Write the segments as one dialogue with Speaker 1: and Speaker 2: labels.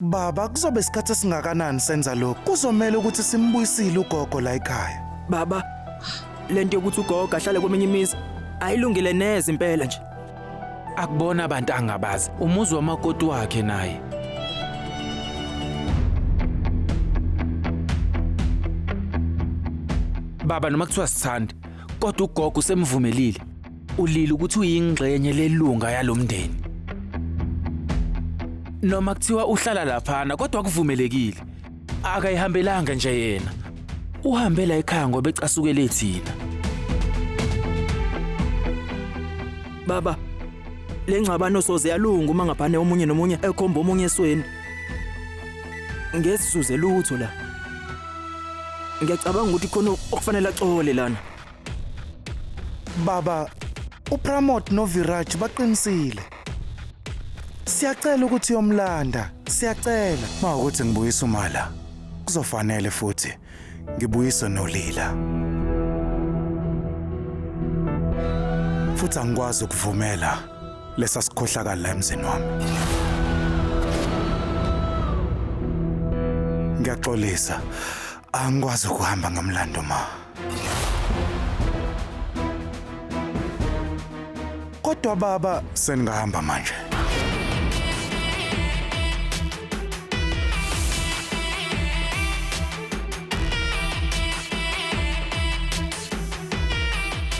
Speaker 1: Baba, kuzobe isikhathi esingakanani senza lokho? Kuzomela ukuthi simbuyisile ugogo la ekhaya.
Speaker 2: Baba, lento yokuthi ugogo ahlale kweminye imizi ayilungile neze impela nje.
Speaker 3: Akubona abantu angabazi, umuzi wamakoti wakhe naye. Baba noma kuthiwa sithanda, kodwa ugogo usemvumelile. Ulile ukuthi uyingxenye lelunga yalomndeni. Noma kuthiwa uhlala laphana kodwa kuvumelekile. Akayihambelanga nje yena. Uhambela ekhaya ngoba ecasukele thina.
Speaker 2: Baba, le ngxabano soze yalunga uma ngaphane omunye nomunye ekhomba omunye esweni. Ngesizuze lutho la. Ngiyacabanga ukuthi khona okufanele axole lana.
Speaker 1: Baba, uPramod noViraj baqinisile. Siyacela ukuthi uyomlanda, siyacela. Mawukuthi ngibuyisa umala, kuzofanele futhi ngibuyise noLila. Futhi angikwazi ukuvumela lesa sikhohlakala la emzini wami. Ngiyaxolisa, angikwazi ukuhamba ngamlando ma. Kodwa baba, seningahamba manje.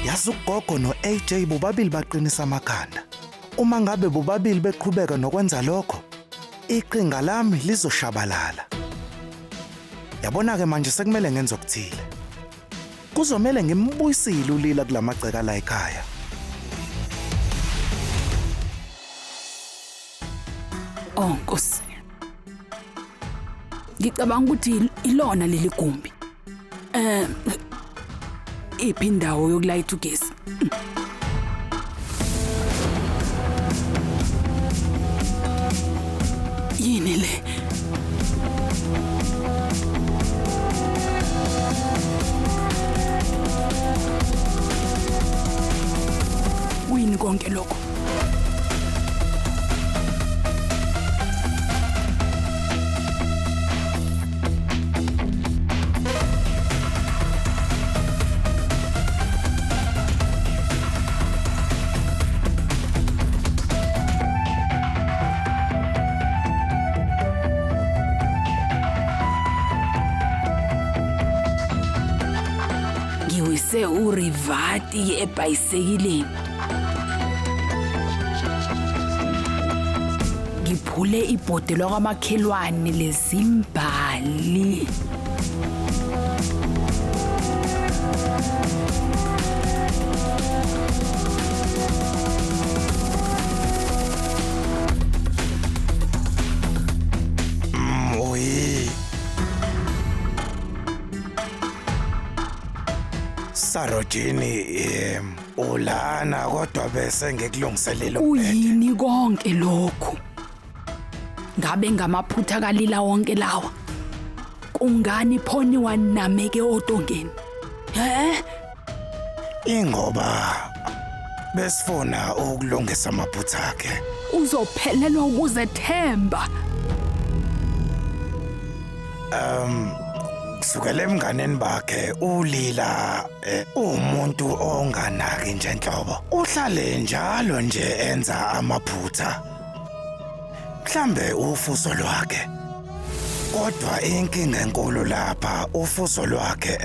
Speaker 1: Yazi ugogo no-AJ bobabili baqinisa amakhanda. Uma ngabe bobabili beqhubeka nokwenza lokho, iqhinga lami lizoshabalala. Yabona-ke manje sekumele ngenze okuthile. Kuzomele ngimbuyisile uLila kulamagceka la ekhaya.
Speaker 4: Oh Nkosi. Ngicabanga ukuthi ilona leli gumbi. Iphi indawo yokulayitha ugesi? Yini le? Kuyini konke lokho? Ngiwise uRivati ebhayisekileni. Ngiphule ibhodi lwakamakhelwane lezimbali.
Speaker 1: Sarojini ulana kodwa bese ngikulungiselela umbhede.
Speaker 4: Uyini konke lokho? Ngabe ngamaphutha kaLila wonke lawa? Kungani phoni wanameke otongeni?
Speaker 1: Ingoba besifuna ukulungisa amaphutha akhe.
Speaker 4: Uzophelelwa ukuzethemba.
Speaker 1: Kusukela emnganeni bakhe uLila umuntu onganaki nje enhlobo. Uhlale njalo nje enza amaphutha. Mhlambe ufuso lwakhe. Kodwa inkinga enkulu lapha ufuso lwakhe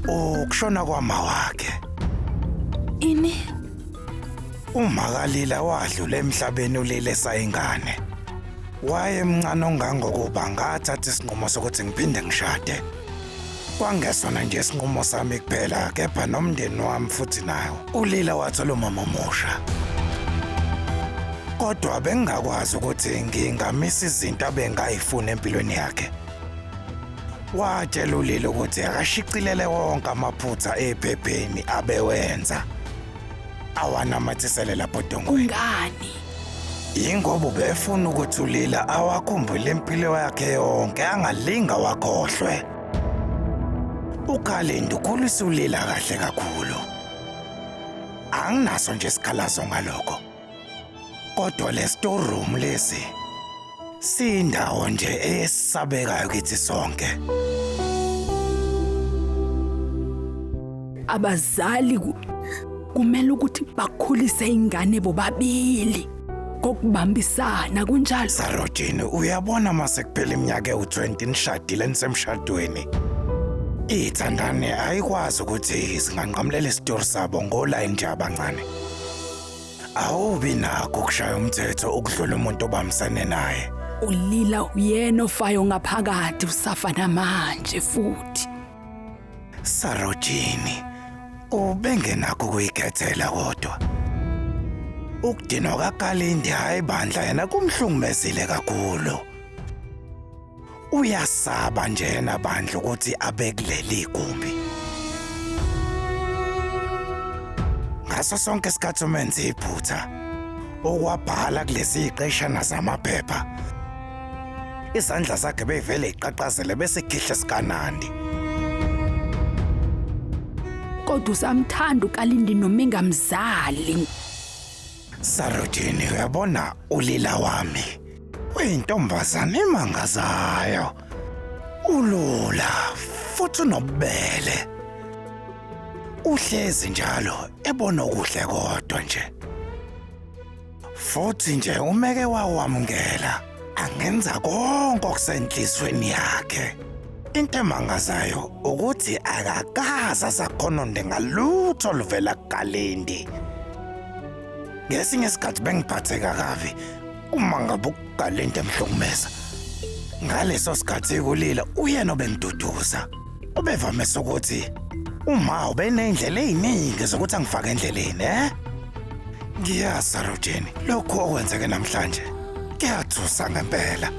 Speaker 1: ukushona kwama wakhe.
Speaker 4: Ini?
Speaker 1: Uma kaLila wadlula emhlabeni uLila esayingane. Wayemncane ongangokuba ngathatha isinqumo sokuthi ngiphinde ngishade. Kwangesona nje isinqumo sami kuphela, kepha nomndeni wami futhi nayo. uLila wathola umama omusha. Kodwa bengakwazi ukuthi ngingamisa izinto abengayifuna empilweni yakhe. Watshela uLila ukuthi akashicilele wonke amaphutha ephepheni abewenza. Awanamathisele lapho dongweni.
Speaker 4: Ungani?
Speaker 1: Ingoba ubefuna ukuthi uLila awakhumbule impilo yakhe yonke angalinga wakhohlwe. uKhalend ukhulisa uLila kahle kakhulu. Anginaso nje isikhalazo ngalokho. Kodwa le storeroom lesi sindawo nje esabekayo kithi sonke.
Speaker 4: Abazali kumele ukuthi bakhulise ingane bobabili kokubambisana kunjalo.
Speaker 1: Sarojini, uyabona mase kuphela iminyaka u20 nishadile nisemshadweni. Ithandane ayikwazi ukuthi singanqamulela isitori sabo ngoline nje abancane. Awubi nakho ukushaya umthetho ukudlula umuntu obamsane naye.
Speaker 4: Ulila uyena ofayo ngaphakathi usafa namanje futhi.
Speaker 1: Sarojini, ubengenakho kuyikhethela kodwa. Ukudinwa kaKalindi hayi bandla yena kumhlungumezile kakhulu. Uyasaba nje yena bandla ukuthi abekuleli igumbi. Ngaso sonke isikhathi umenze iphutha okwabhala kulesi iqeshana zamaphepha. Izandla zakhe bevele iqaqazele bese khihla sikanandi.
Speaker 4: Kodwa usamthanda uKalindi noma engamzali.
Speaker 1: Sarojini, uyabona ulila wami uyintombazane emangazayo, ulula futhi unobubele, uhlezi njalo ebona okuhle kodwa nje, futhi nje umeke wawamukela angenza konke okusenhlizweni yakhe. Into emangazayo ukuthi akakaza sakhononde ngalutho oluvela kuKalindi. Ngesinye isikhathi bengiphatheka kabi uma ngabe uKalindi emhlukumeza. Ngaleso sikhathi kulila uyena obengiduduza. Ubevamise ukuthi uma ubenendlela eziningi zokuthi angifake endleleni, Ngiyazi Sarojini, lokho okwenzeke namhlanje kuyathusa ngempela.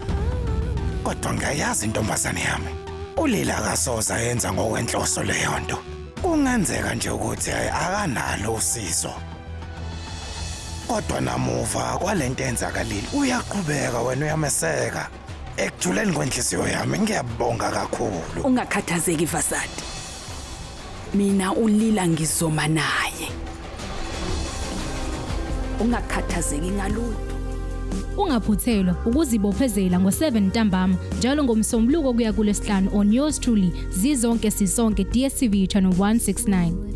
Speaker 1: Kodwa ngiyayazi intombazane yami, ulila akasoza yenza ngokwenhloso leyo nto. Kungenzeka nje ukuthi akanalo usizo. Kodwa namuva kwalento enzakalile uyaqhubeka wena uyameseka. Ekujuleni kwenhliziyo yami ngiyabonga kakhulu.
Speaker 4: Ungakhathazeki Vasadi. Mina ulila ngizoma naye. Ungakhathazeki ngalutho.
Speaker 5: Ungaphuthelwa ukuzibophezela ngo7 ntambama njalo ngomsombuluko kuya kuLesihlanu on yours truly Zizonke Sisonke DSTV channel 169.